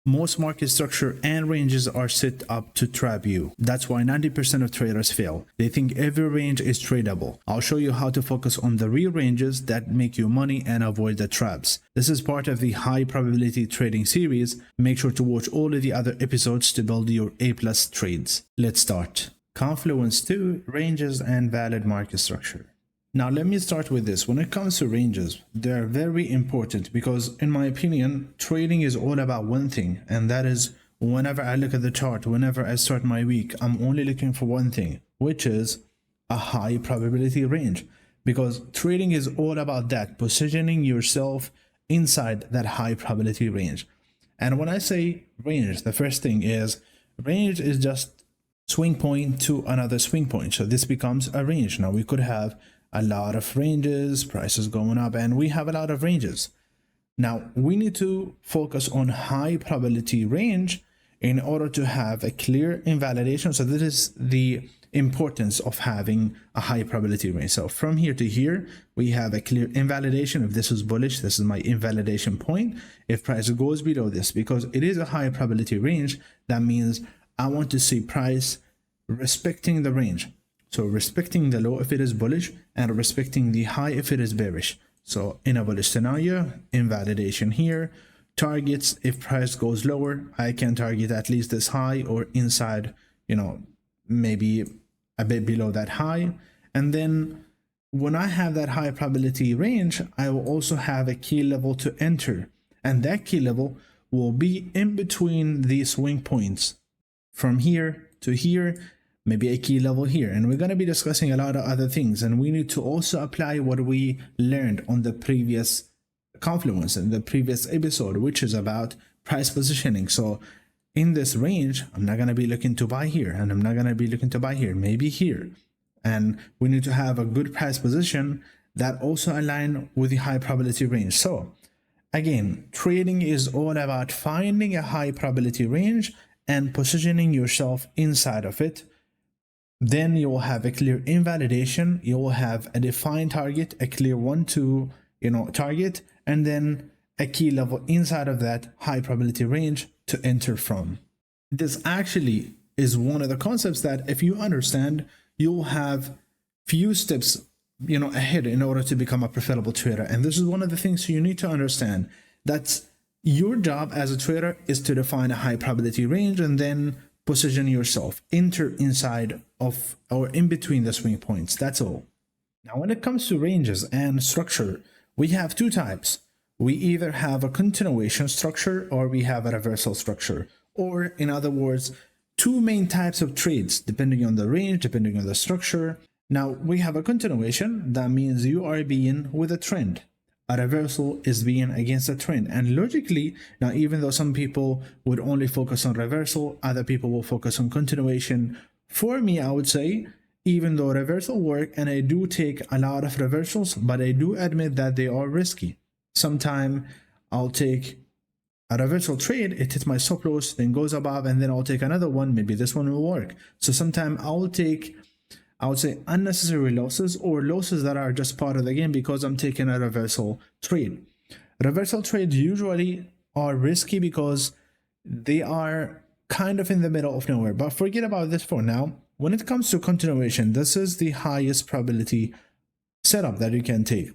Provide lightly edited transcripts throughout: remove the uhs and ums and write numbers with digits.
Most market structure and ranges are set up to trap you. That's why 90% of traders fail. They think every range is tradable. I'll show you how to focus on the real ranges that make you money and avoid the traps. This is part of the high probability trading series. Make sure to watch all of the other episodes to build your A+ trades. Let's start. Confluence 2, ranges and valid market structure. Now let me start with this. When it comes to ranges, they're very important because in my opinion, trading is all about one thing, and that is whenever I look at the chart, whenever I start my week, I'm only looking for one thing, which is a high probability range, because trading is all about that, positioning yourself inside that high probability range. And when I say range, the first thing is range is just swing point to another swing point. So this becomes a range. Now we could have a lot of ranges, prices going up, and we have a lot of ranges. Now we need to focus on high probability range in order to have a clear invalidation. So this is the importance of having a high probability range. So from here to here, we have a clear invalidation. If this is bullish, this is my invalidation point. If price goes below this, because it is a high probability range, that means I want to see price respecting the range. So respecting the low if it is bullish and respecting the high if it is bearish. So in a bullish scenario, invalidation here, targets if price goes lower, I can target at least this high or inside, maybe a bit below that high. And then when I have that high probability range, I will also have a key level to enter. And that key level will be in between these swing points from here to here, maybe a key level here. And we're going to be discussing a lot of other things, and we need to also apply what we learned on the previous confluence in the previous episode, which is about price positioning. So in this range, I'm not going to be looking to buy here, and I'm not going to be looking to buy here, maybe here. And we need to have a good price position that also align with the high probability range. So again, trading is all about finding a high probability range and positioning yourself inside of it. Then you will have a clear invalidation, you will have a defined target, a clear 1-2 target, and then a key level inside of that high probability range to enter from. This actually is one of the concepts that if you understand, you'll have few steps ahead in order to become a profitable trader. And this is one of the things you need to understand. That's your job as a trader, is to define a high probability range and then position yourself, enter inside of or in between the swing points. That's all. Now when it comes to ranges and structure, we have two types. We either have a continuation structure or we have a reversal structure, or in other words, two main types of trades depending on the range, depending on the structure. Now we have a continuation, that means you are being with a trend. A reversal is being against a trend. And logically, now even though some people would only focus on reversal, other people will focus on continuation. For me, I would say, even though reversal work, and I do take a lot of reversals, but I do admit that they are risky. Sometime I'll take a reversal trade, it hits my stop loss, then goes above, and then I'll take another one. Maybe this one will work. So sometimes I'll take, I would say, unnecessary losses or losses that are just part of the game because I'm taking a reversal trade. Reversal trades usually are risky because they are kind of in the middle of nowhere, but forget about this for now. When it comes to continuation, this is the highest probability setup that you can take.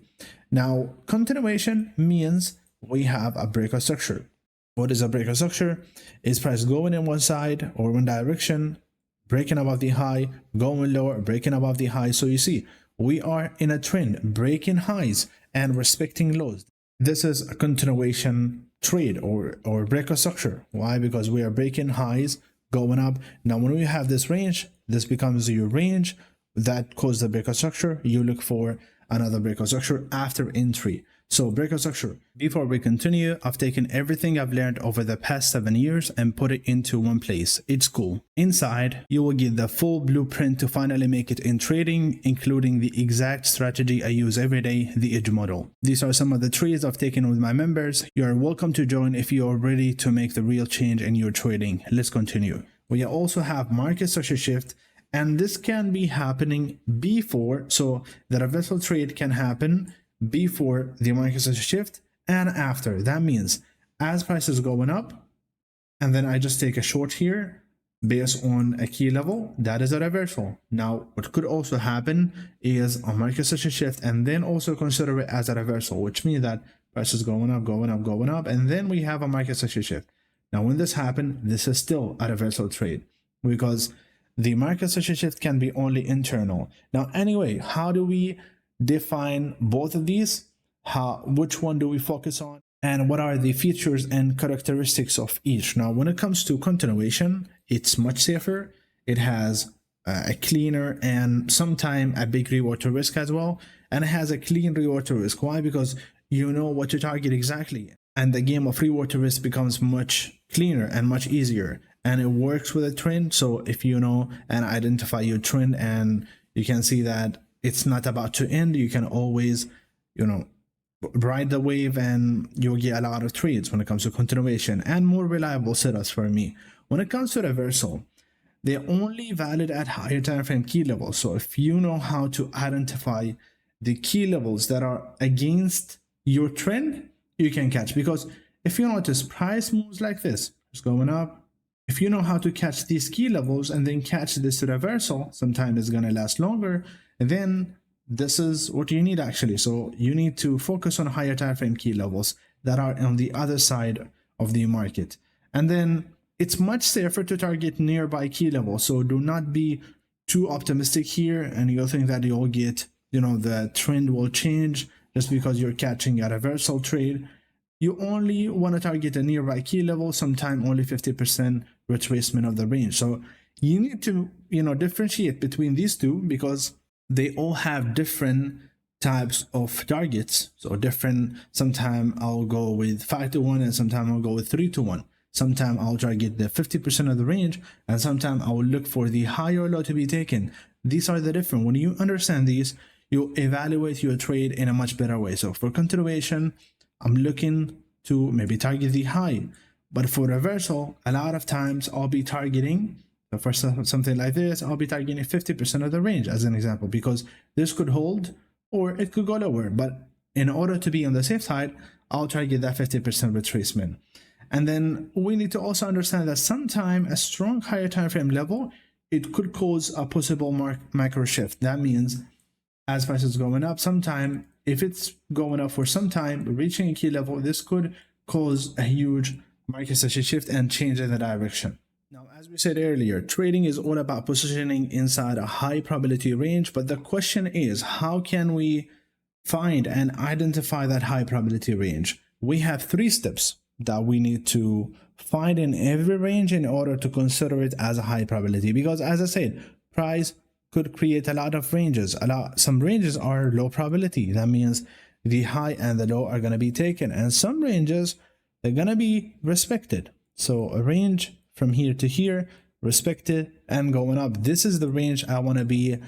Now, continuation means we have a breakout structure. What is a breakout structure? Is price going in one side or one direction, breaking above the high, going lower, breaking above the high. So you see, we are in a trend, breaking highs and respecting lows. This is a continuation trade or breakout structure. Why? Because we are breaking highs, going up. Now when we have this range, this becomes your range that caused the breakout structure. You look for another breakout structure after entry. So breakout structure. Before we continue, I've taken everything I've learned over the past 7 years and put it into one place. It's cool. Inside, you will get the full blueprint to finally make it in trading, including the exact strategy I use every day, the edge model. These are some of the trades I've taken with my members. You are welcome to join if you are ready to make the real change in your trading. Let's continue. We also have market structure shift, and this can be happening before. So the reversal trade can happen before the market structure shift and after. That means as price is going up, and then I just take a short here based on a key level. That is a reversal. Now, what could also happen is a market session shift and then also consider it as a reversal, which means that price is going up, going up, going up, and then we have a market session shift. Now, when this happens, this is still a reversal trade because the market session shift can be only internal. Now, anyway, how do we define both of these? Which one do we focus on? And what are the features and characteristics of each? Now, when it comes to continuation, it's much safer. It has a cleaner and sometimes a big reward to risk as well. And it has a clean reward to risk. Why? Because you know what to target exactly. And the game of reward to risk becomes much cleaner and much easier. And it works with a trend. So if you know and identify your trend and you can see that it's not about to end, you can always, ride the wave and you'll get a lot of trades when it comes to continuation and more reliable setups for me. When it comes to reversal, they're only valid at higher time frame key levels. So if you know how to identify the key levels that are against your trend, you can catch. Because if you notice, price moves like this, it's going up. If you know how to catch these key levels and then catch this reversal, sometimes it's going to last longer, and then this is what you need actually. So you need to focus on higher time frame key levels that are on the other side of the market. And then it's much safer to target nearby key levels. So do not be too optimistic here and you'll think that you'll get, the trend will change just because you're catching a reversal trade. You only want to target a nearby key level, sometime only 50% retracement of the range. So you need to, differentiate between these two because they all have different types of targets. So sometimes I'll go with 5 to 1 and sometimes I'll go with 3 to 1. Sometimes I'll target the 50% of the range and sometimes I will look for the high or low to be taken. These are the different. When you understand these, you evaluate your trade in a much better way. So for continuation, I'm looking to maybe target the high, but for reversal, a lot of times I'll be targeting, for something like this, I'll be targeting 50% of the range as an example, because this could hold or it could go lower. But in order to be on the safe side, I'll target that 50% retracement. And then we need to also understand that sometime a strong higher time frame level, it could cause a possible macro shift. That means as price is going up, sometime if it's going up for some time, reaching a key level, this could cause a huge market session shift and change in the direction. Now, as we said earlier, trading is all about positioning inside a high probability range, but the question is, how can we find and identify that high probability range? We have 3 steps that we need to find in every range in order to consider it as a high probability, because as I said, price could create a lot of ranges. Some ranges are low probability. That means the high and the low are going to be taken, and some ranges, they're going to be respected. So a range from here to here, respected and going up. This is the range I want to be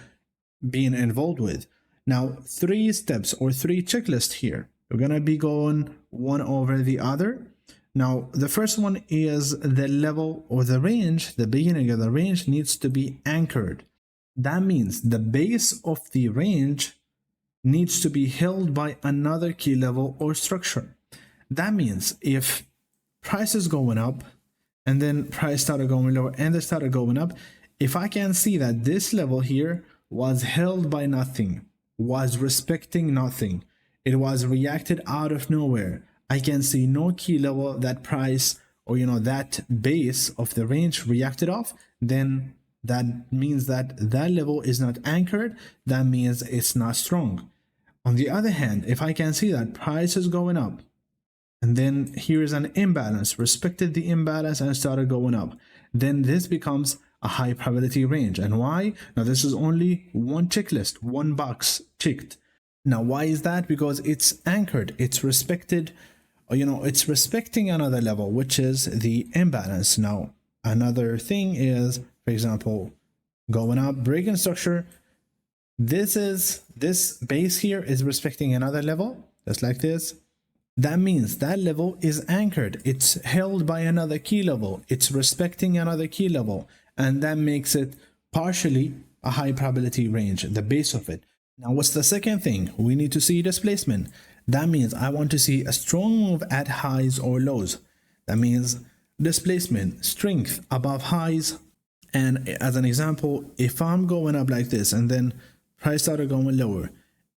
being involved with. Now, 3 steps or 3 checklists here. We're going to be going one over the other. Now, the first one is the level or the range. The beginning of the range needs to be anchored. That means the base of the range needs to be held by another key level or structure. That means if price is going up and then price started going lower and they started going up, if I can see that this level here was held by nothing, was respecting nothing, it was reacted out of nowhere, I can see no key level that price or that base of the range reacted off, then that means that that level is not anchored. That means it's not strong. On the other hand, if I can see that price is going up and then here is an imbalance, respected the imbalance and started going up, then this becomes a high probability range. And why? Now, this is only one checklist, one box checked. Now, why is that? Because it's anchored, it's respected, it's respecting another level, which is the imbalance. Now, another thing is, for example, going up, breaking structure. This base here is respecting another level, just like this. That means that level is anchored. It's held by another key level. It's respecting another key level. And that makes it partially a high probability range, the base of it. Now, what's the second thing? We need to see displacement. That means I want to see a strong move at highs or lows. That means displacement, strength above highs. And as an example, if I'm going up like this and then price started going lower,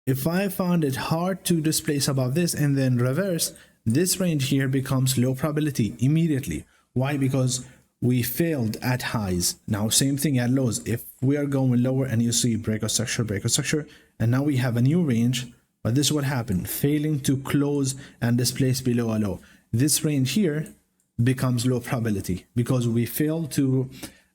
if I found it hard to displace above this and then reverse, this range here becomes low probability immediately. Why? Because we failed at highs. Now same thing at lows. If we are going lower and you see breakout structure, and now we have a new range, but this is what happened, failing to close and displace below a low. This range here becomes low probability because we fail to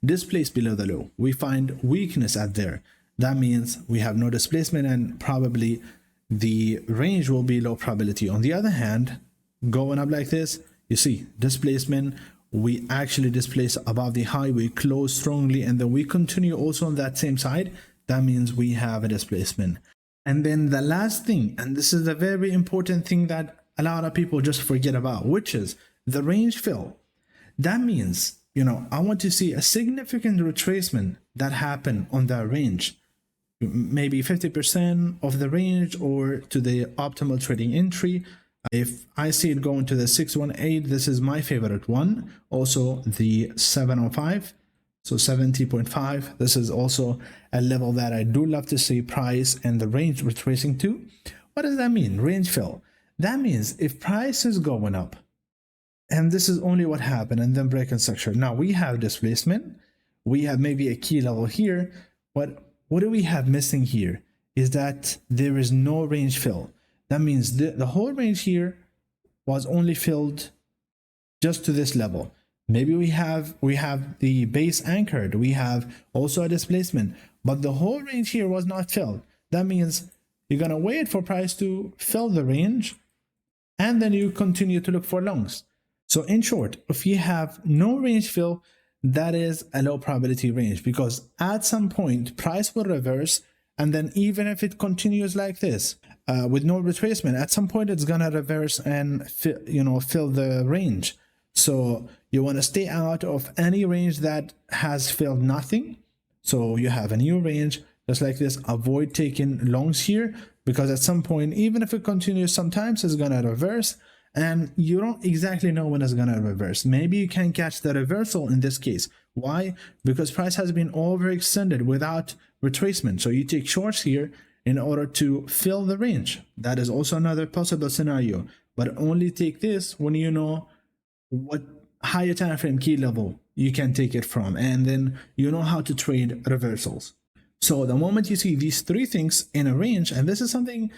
displace below the low. We find weakness at there. That means we have no displacement and probably the range will be low probability. On the other hand, going up like this, you see displacement, we actually displace above the high, we close strongly, and then we continue also on that same side. That means we have a displacement. And then the last thing, and this is a very important thing that a lot of people just forget about, which is the range fill. That means, I want to see a significant retracement that happened on that range, maybe 50% of the range or to the optimal trading entry. If I see it going to the 618, this is my favorite one. Also the 705, so 70.5. This is also a level that I do love to see price and the range retracing to. What does that mean? Range fill. That means if price is going up, and this is only what happened, and then break and structure. Now we have displacement. We have maybe a key level here. But what do we have missing here is that there is no range fill. That means the whole range here was only filled just to this level. Maybe we have the base anchored. We have also a displacement, but the whole range here was not filled. That means you're going to wait for price to fill the range, and then you continue to look for longs. So in short, if you have no range fill, that is a low probability range, because at some point price will reverse, and then even if it continues like this with no retracement, at some point it's gonna reverse and fill the range. So you want to stay out of any range that has filled nothing. So you have a new range just like this. Avoid taking longs here, because at some point, even if it continues, sometimes it's gonna reverse, and you don't exactly know when it's gonna reverse. Maybe you can catch the reversal in this case. Why? Because price has been overextended without retracement. So you take shorts here in order to fill the range. That is also another possible scenario, but only take this when you know what higher time frame key level you can take it from, and then you know how to trade reversals. So the moment you see these three things in a range, and this is something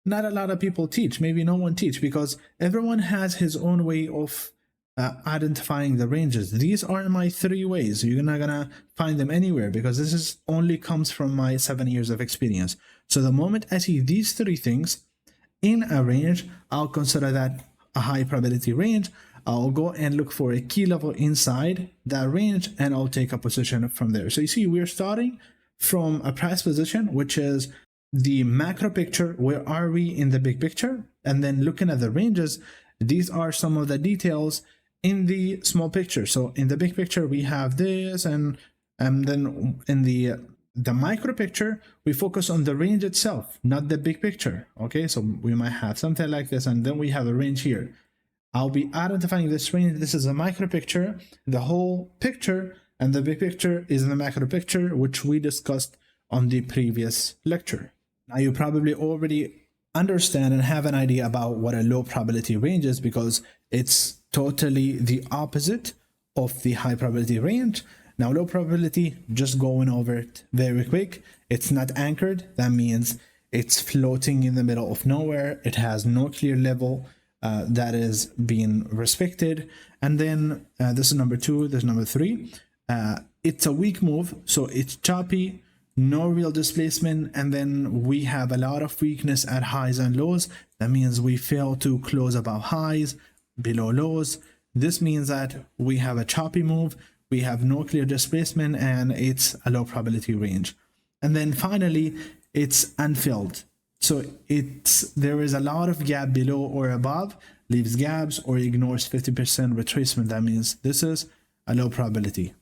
not a lot of people teach, maybe no one teach, because everyone has his own way of identifying the ranges. These are my 3 ways. You're not gonna find them anywhere, because this is only comes from my 7 years of experience. So the moment I see these 3 things in a range, I'll consider that a high probability range. I'll go and look for a key level inside that range, and I'll take a position from there. So you see, we're starting from a price position, which is the macro picture. Where are we in the big picture? And then looking at the ranges, these are some of the details in the small picture. So in the big picture, we have this, and then in the micro picture, we focus on the range itself, not the big picture. Okay, so we might have something like this, and then we have a range here. I'll be identifying this range. This is a micro picture, the whole picture, and the big picture is in the macro picture, which we discussed on the previous lecture. Now you probably already understand and have an idea about what a low probability range is, because it's totally the opposite of the high probability range. Now low probability, just going over it very quick, it's not anchored. That means it's floating in the middle of nowhere. It has no clear level that is being respected. And then this is number 2, this is number 3. It's a weak move, so it's choppy, no real displacement, and then we have a lot of weakness at highs and lows. That means we fail to close above highs, below lows. This means that we have a choppy move, we have no clear displacement, and it's a low probability range. And then finally, it's unfilled. So there is a lot of gap below or above, leaves gaps or ignores 50% retracement. That means this is a low probability.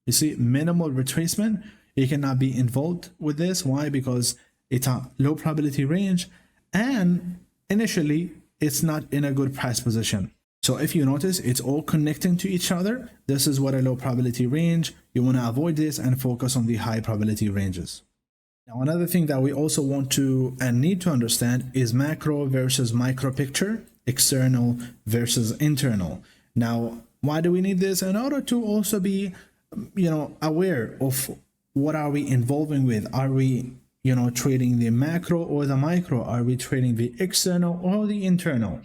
You see, minimal retracement, you cannot be involved with this. Why? Because it's a low probability range, and initially it's not in a good price position. So if you notice, it's all connecting to each other. This is what a low probability range. You want to avoid this and focus on the high probability ranges. Now, another thing that we also want to and need to understand is macro versus micro picture, external versus internal. Now, why do we need this? In order to also be, aware of what are we involving with. Are we, trading the macro or the micro? Are we trading the external or the internal?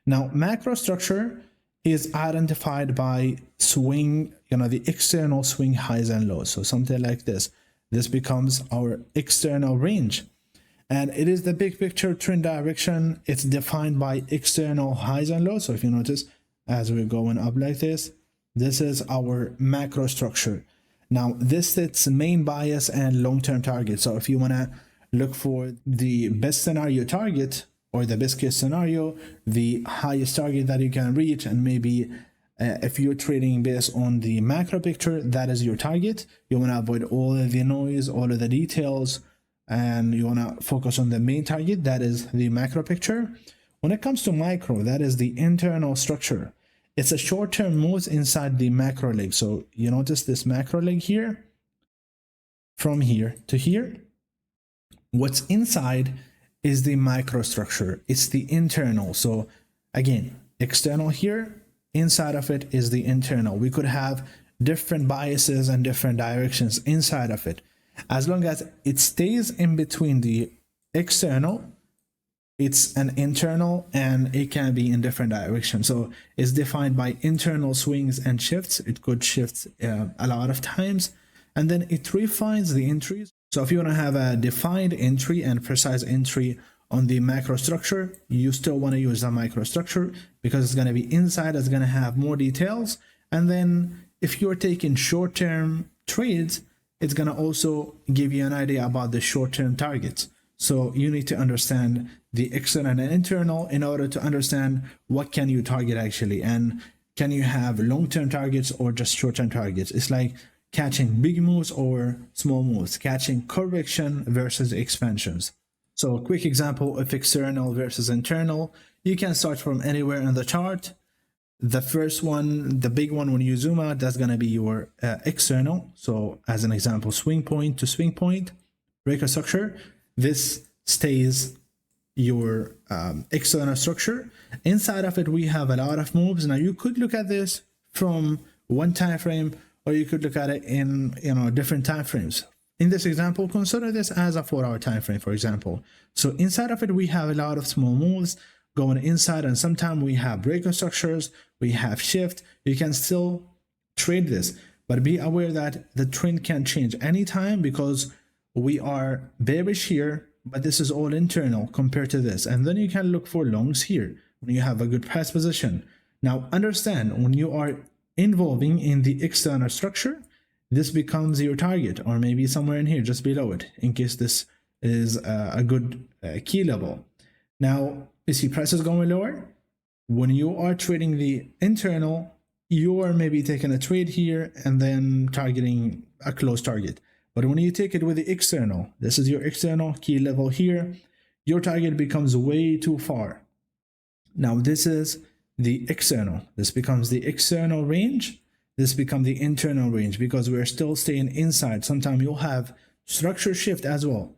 Now, macro structure is identified by swing, the external swing highs and lows. So something like this. This becomes our external range. And it is the big picture trend direction. It's defined by external highs and lows. So if you notice, as we're going up like this, this is our macro structure. Now, this sets main bias and long-term target. So if you want to look for the best scenario target, or the best case scenario, the highest target that you can reach, and maybe if you're trading based on the macro picture, that is your target. You want to avoid all of the noise, all of the details, and you want to focus on the main target, that is the macro picture. When it comes to micro, that is the internal structure. It's a short-term moves inside the macro leg. So you notice this macro leg here, from here to here. What's inside is the microstructure. It's the internal. So again, external here, inside of it is the internal. We could have different biases and different directions inside of it. As long as it stays in between the external, it's an internal, and it can be in different directions. So it's defined by internal swings and shifts. It could shift a lot of times, and then it refines the entries. So if you want to have a defined entry and precise entry on the macro structure, you still want to use the microstructure because it's going to be inside, it's going to have more details. And then if you're taking short-term trades, it's going to also give you an idea about the short-term targets. So you need to understand the external and internal in order to understand what can you target actually, and can you have long-term targets or just short-term targets. It's like catching big moves or small moves, catching correction versus expansions. So a quick example of external versus internal. You can start from anywhere in the chart. The first one, the big one, when you zoom out, that's going to be your external. So as an example, swing point to swing point, breaker structure. This stays your external structure. Inside of it, we have a lot of moves. Now you could look at this from one time frame, or you could look at it in different time frames. In this example, consider this as a 4-hour time frame, for example. So inside of it, we have a lot of small moves going inside, and sometimes we have breaker structures, we have shift. You can still trade this, but be aware that the trend can change anytime because we are bearish here, but this is all internal compared to this. And then you can look for longs here when you have a good price position. Now understand, when you are involving in the external structure, this becomes your target, or maybe somewhere in here just below it, in case this is a good key level. Now you see prices going lower. When you are trading the internal, you are maybe taking a trade here and then targeting a close target. But when you take it with the external, this is your external key level here, your target becomes way too far. Now this is the external. This becomes the external range. This becomes the internal range because we're still staying inside. Sometimes you'll have structure shift as well,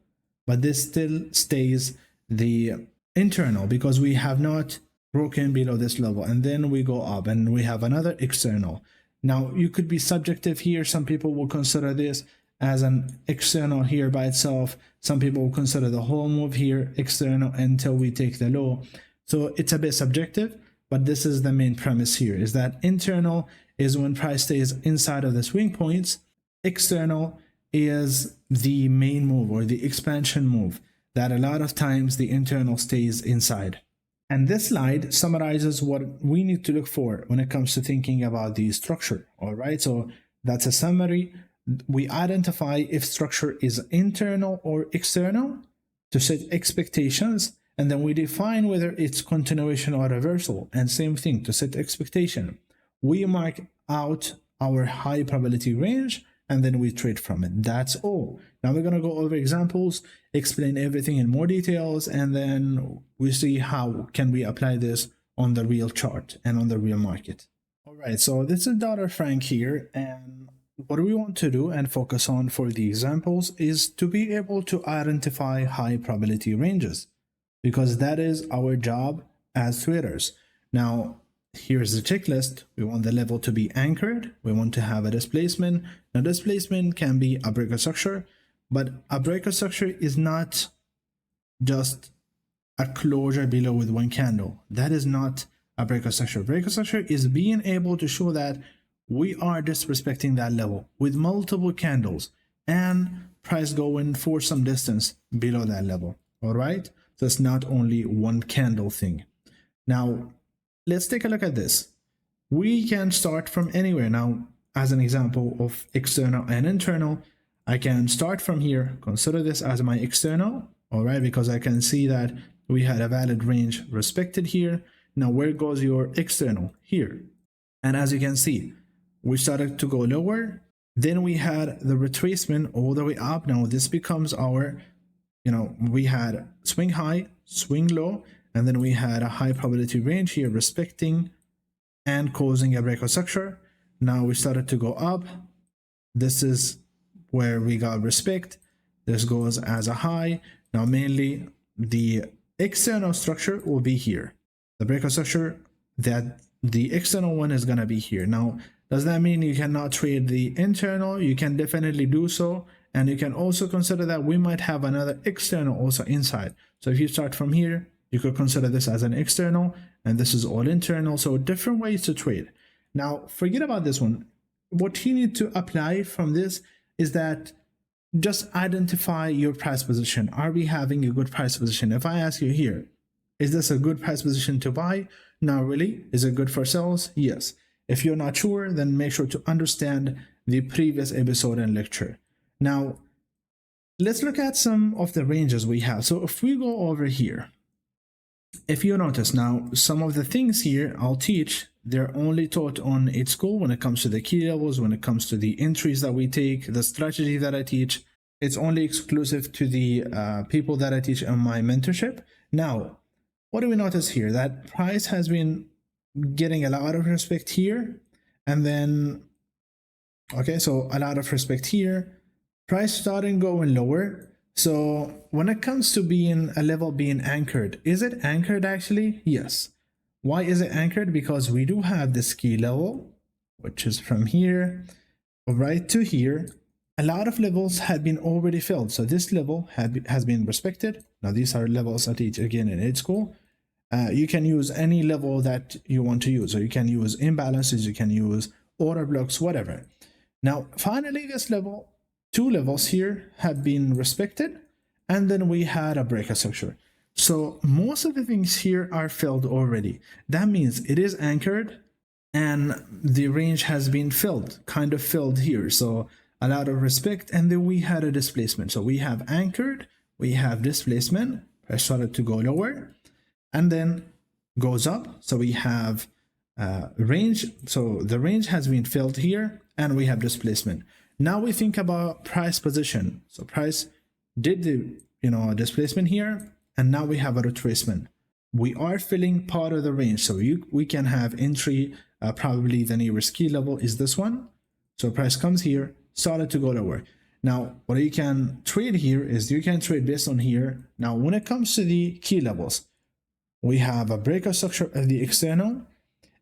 but this still stays the internal because we have not broken below this level, and then we go up and we have another external. Now you could be subjective here. Some people will consider this as an external here by itself. Some people will consider the whole move here external until we take the low. So it's a bit subjective, but this is the main premise here, is that internal is when price stays inside of the swing points. External is the main move or the expansion move, that a lot of times the internal stays inside. And this slide summarizes what we need to look for when it comes to thinking about the structure. All right, so that's a summary. We identify if structure is internal or external to set expectations, and then we define whether it's continuation or reversal. And same thing, to set expectation, we mark out our high probability range and then we trade from it. That's all. Now we're going to go over examples, explain everything in more details, and then we see how can we apply this on the real chart and on the real market. All right, so this is Dr. Frank here, and what we want to do and focus on for the examples is to be able to identify high probability ranges, because that is our job as traders. Now, here's the checklist. We want the level to be anchored. We want to have a displacement. Now, displacement can be a breaker structure, but a breaker structure is not just a closure below with one candle. That is not a breaker structure. Breaker structure is being able to show that we are disrespecting that level with multiple candles and price going for some distance below that level. All right, so it's not only one candle thing. Now let's take a look at this. We can start from anywhere. Now, as an example of external and internal, I can start from here, consider this as my external, all right, because I can see that we had a valid range respected here. Now, where goes your external? Here. And as you can see, we started to go lower, then we had the retracement all the way up. Now this becomes our, we had swing high, swing low, and then we had a high probability range here respecting and causing a breakout structure. Now we started to go up. This is where we got respect. This goes as a high. Now mainly the external structure will be here. The breakout structure, that the external one is going to be here. Now, does that mean you cannot trade the internal? You can definitely do so. And you can also consider that we might have another external also inside. So if you start from here, you could consider this as an external, and this is all internal. So different ways to trade. Now, forget about this one. What you need to apply from this is that just identify your price position. Are we having a good price position? If I ask you here, is this a good price position to buy? Not really. Is it good for sales? Yes. If you're not sure, then make sure to understand the previous episode and lecture. Now, let's look at some of the ranges we have. So if we go over here, if you notice now, some of the things here I'll teach, they're only taught on each school when it comes to the key levels, when it comes to the entries that we take, the strategy that I teach. It's only exclusive to the people that I teach on my mentorship. Now, what do we notice here? That price has been getting a lot of respect here, and then okay, so a lot of respect here, price starting going lower. So when it comes to being a level being anchored, is it anchored actually? Yes. Why is it anchored? Because we do have this key level, which is from here right to here. A lot of levels had been already filled, so this level has been respected. Now these are levels I teach again in ed school. You can use any level that you want to use. So you can use imbalances, you can use order blocks, whatever. Now, finally, this level, two levels here have been respected, and then we had a breakout structure. So most of the things here are filled already. That means it is anchored and the range has been filled, kind of filled here. So a lot of respect, and then we had a displacement. So we have anchored, we have displacement, I started to go lower, and then goes up. So we have range. So the range has been filled here, and we have displacement. Now we think about price position. So price did the displacement here, and now we have a retracement. We are filling part of the range. So we can have entry, probably the nearest key level is this one. So price comes here, started to go lower. Now, what you can trade here is you can trade based on here. Now, when it comes to the key levels, we have a breakout structure of the external.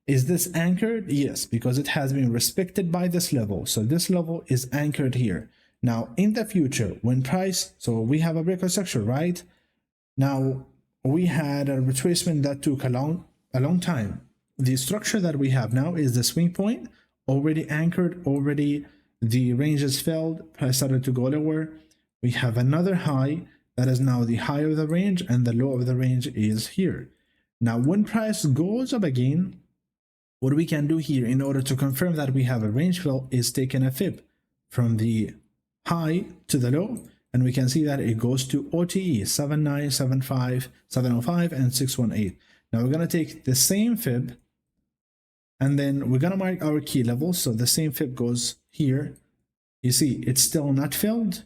Is this anchored? Yes, because it has been respected by this level. So this level is anchored here. Now, in the future, when price, so we have a breakout structure, right? Now, we had a retracement that took a long time. The structure that we have now is the swing point, already anchored, already the range is filled, price started to go lower. We have another high that is now the high of the range, and the low of the range is here. Now, when price goes up again, what we can do here in order to confirm that we have a range fill is taking a fib from the high to the low, and we can see that it goes to OTE 7975, 705, and 618. Now we're going to take the same fib, and then we're going to mark our key level. So the same fib goes here. You see, it's still not filled.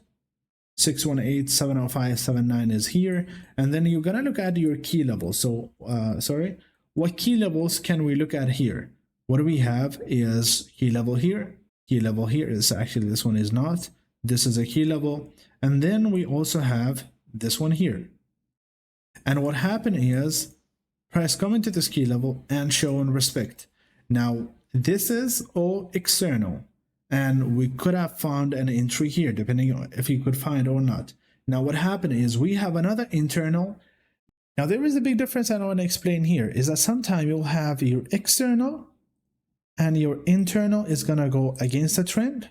618, 705, 79 is here. And then you're going to look at your key level. So, what key levels can we look at here? What we have is key level here. Key level here is actually, this one is not. This is a key level. And then we also have this one here. And what happened is price coming to this key level and showing respect. Now, this is all external. And we could have found an entry here, depending on if you could find or not. Now, what happened is we have another internal. Now, there is a big difference I want to explain here, is that sometimes you'll have your external and your internal is going to go against the trend.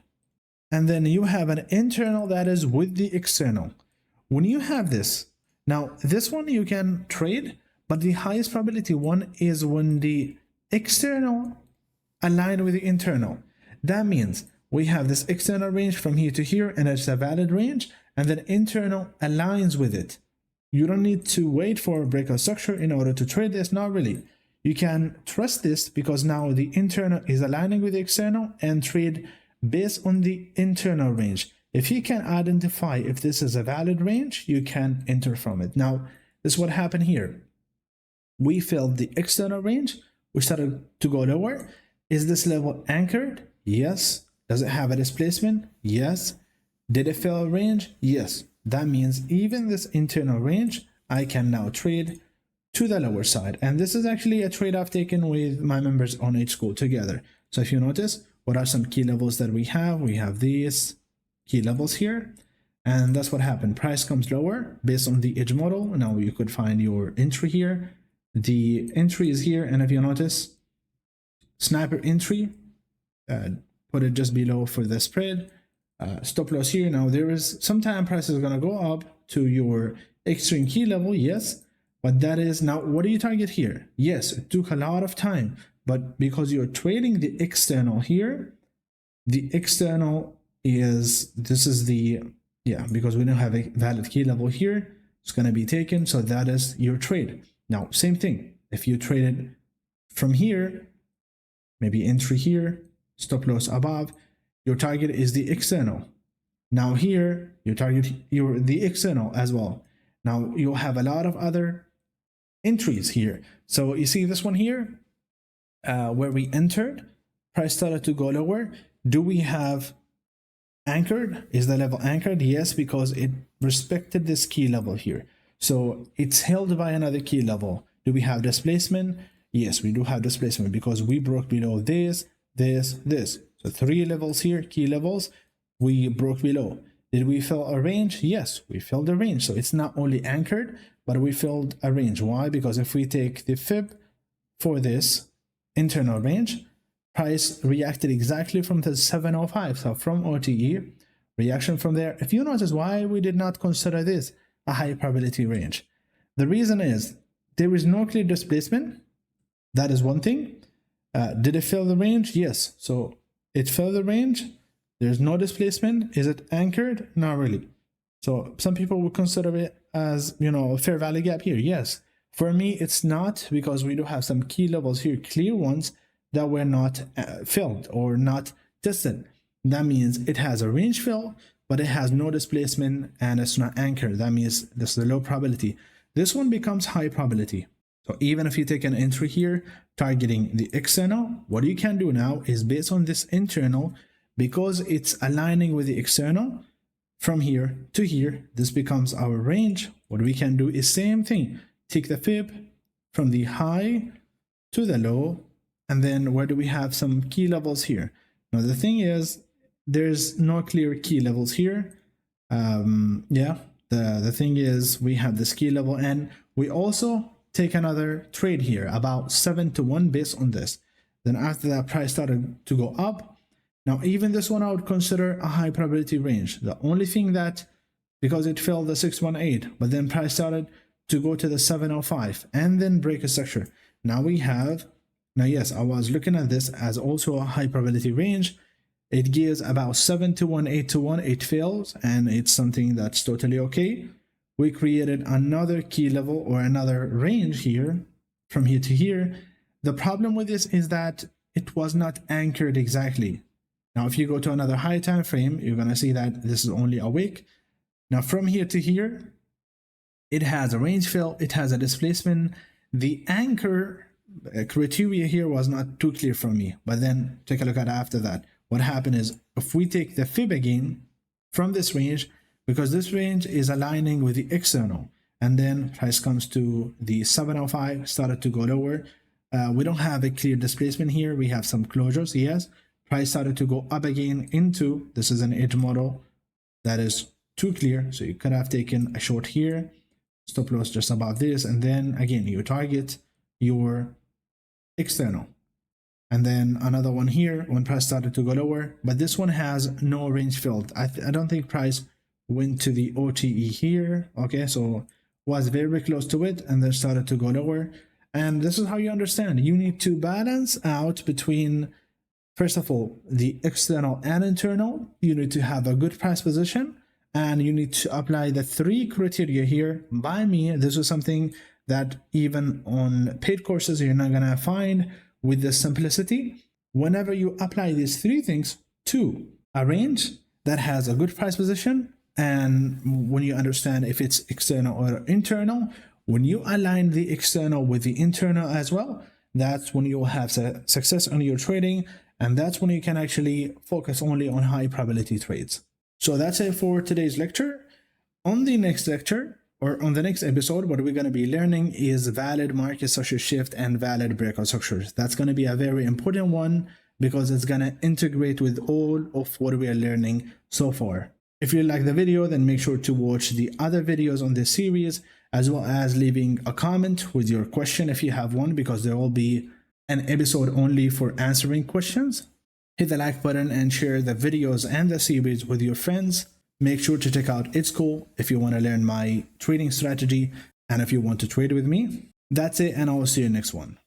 And then you have an internal that is with the external. When you have this, now this one you can trade, but the highest probability one is when the external align with the internal. That means we have this external range from here to here, and it's a valid range, and then internal aligns with it. You don't need to wait for a breakout structure in order to trade this, not really. You can trust this because now the internal is aligning with the external and trade based on the internal range. If you can identify if this is a valid range, you can enter from it. Now, this is what happened here. We filled the external range. We started to go lower. Is this level anchored? Yes. Does it have a displacement? Yes. Did it fill a range? Yes. That means even this internal range, I can now trade to the lower side. And this is actually a trade I've taken with my members on H School together. So if you notice, what are some key levels that we have? We have these key levels here. And that's what happened. Price comes lower based on the edge model. Now you could find your entry here. The entry is here. And if you notice, sniper entry, put it just below for the spread. Stop loss here. Now there is sometime price is going to go up to your extreme key level. Yes. But that is now, what do you target here? Yes, it took a lot of time, but because you're trading the external here, the external is, this is the, yeah, because we don't have a valid key level here, it's going to be taken. So that is your trade. Now, same thing. If you traded from here, maybe entry here, stop loss above, your target is the external. Now here, you target the external as well. Now you'll have a lot of other entries here. So you see this one here, where we entered, price started to go lower. Do we have anchored? Is the level anchored? Yes, because it respected this key level here. So it's held by another key level. Do we have displacement? Yes, we do have displacement because we broke below this. So 3 levels here, key levels, we broke below. Did we fill a range? Yes, we filled a range. So it's not only anchored, but we filled a range. Why? Because if we take the fib for this internal range, price reacted exactly from the 705. So from OTE, reaction from there. If you notice why we did not consider this a high probability range, the reason is there is no clear displacement. That is one thing. Did it fill the range? Yes. So it filled the range. There's no displacement. Is it anchored? Not really. So some people would consider it as, you know, a fair value gap here. Yes. For me, it's not, because we do have some key levels here, clear ones that were not filled or not tested. That means it has a range fill, but it has no displacement and it's not anchored. That means this is a low probability. This one becomes high probability. So even if you take an entry here, targeting the external, what you can do now is based on this internal, because it's aligning with the external, from here to here, this becomes our range. What we can do is same thing. Take the fib from the high to the low, and then where do we have some key levels here? Now the thing is, there's no clear key levels here. The thing is, we have this key level, and we also take another trade here about 7 to 1 based on this. Then after that, price started to go up. Now, even this one I would consider a high probability range. The only thing that, because it fell the 618, but then price started to go to the 705 and then break a structure. Now we have, now yes, I was looking at this as also a high probability range. It gives about 7 to 1, 8 to 1, it fails, and it's something that's totally okay. We created another key level or another range here, from here to here. The problem with this is that it was not anchored exactly. Now, if you go to another high time frame, you're going to see that this is only a wick. Now, from here to here, it has a range fill, it has a displacement. The anchor criteria here was not too clear for me. But then take a look at after that. What happened is if we take the fib again from this range, because this range is aligning with the external, and then price comes to the 705, started to go lower. We don't have a clear displacement here. We have some closures, yes. Price started to go up again into, this is an edge model that is too clear. So you could have taken a short here, stop loss just above this, and then again, you target your external. And then another one here when price started to go lower, but this one has no range filled. I don't think price went to the OTE here. Okay, so was very close to it and then started to go lower. And this is how you understand. You need to balance out between, first of all, the external and internal. You need to have a good price position, and you need to apply the 3 criteria here. By me, this is something that even on paid courses you're not gonna find with the simplicity. Whenever you apply these 3 things to a range that has a good price position, and when you understand if it's external or internal, when you align the external with the internal as well, that's when you'll have success on your trading, and that's when you can actually focus only on high probability trades. So that's it for today's lecture. On the next lecture, or on the next episode, what we're going to be learning is valid market structure shift and valid breakout structures. That's going to be a very important one because it's going to integrate with all of what we are learning so far. If you like the video, then make sure to watch the other videos on this series, as well as leaving a comment with your question if you have one, because there will be an episode only for answering questions. Hit the like button and share the videos and the series with your friends. Make sure to check out It's Cool if you want to learn my trading strategy and if you want to trade with me. That's it, and I will see you next one.